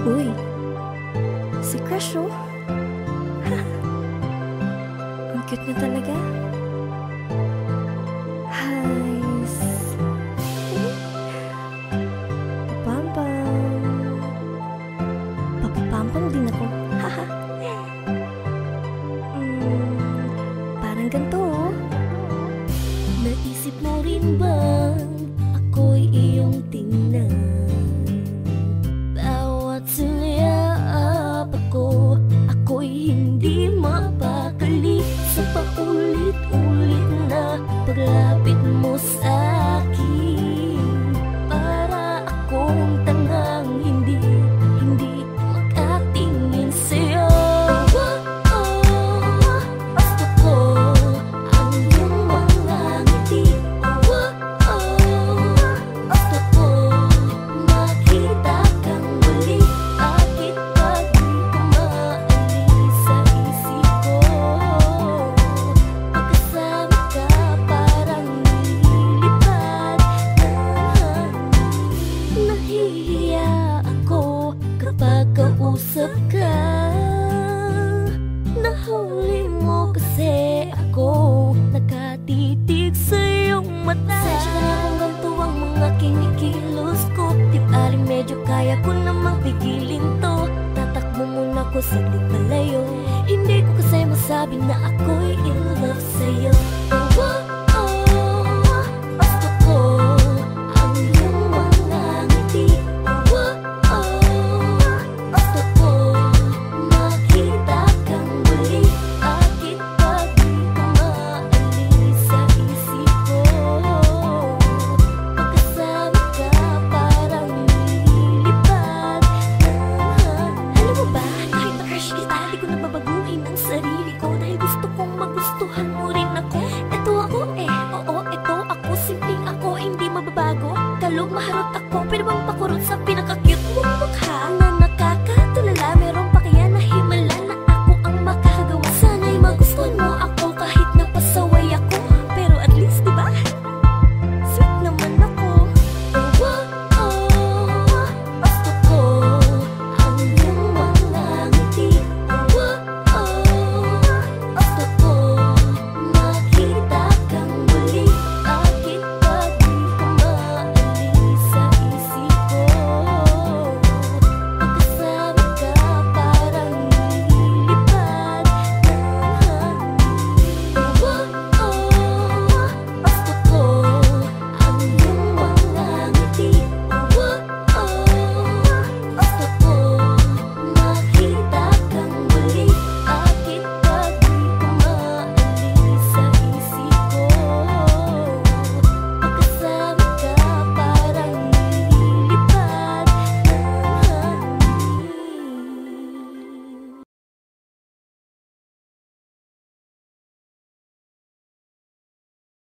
Uy, si Crush oh. Ang cute niya talaga. Hays. Papampam. Papapampam din ako. Haha. Parang ganito oh. Naisip mo rin bang ako'y iyong tingnan? Bawat suyap ako'y hindi mapakali sa paulit-ulit na paglapit mo sa akin. Para akong tangang hindi makatingin sa'yo. Gusto ko ang iyong mga ngiti. Gusto ko makita kang muli. Bakit pa di ka maalis sa isip ko? Pagkasama ka parang nililipad ng hangin. Nahihiya ako kapag kausap ka. Nahuli mo kasi ako nakatitig sa iyong mata. Sensya na hanggang tuwang mga kinikilos ko. Di bali medyo kaya ko namang pigilin to. Tatakbo muna ko saglit malayo. Hindi ko kasi masabi na ako'y in love sa'yo. Gusto ko ang iyong mga ngiti. Gusto ko makita kang muli. Bakit pa di ka maalis sa isip ko? Pagkasama ka parang nililipad ng hangin. Alam mo ba, kahit na-crush kita, di ko nababaguhin ang sarili ko. Dahil gusto kong magustuhan mo rin ako. Ito ako oo, ito ako. Simpleng ako, hindi mababago. Kalog maharot ako, pero bang pakurot sa pinaka-cute mong mukha.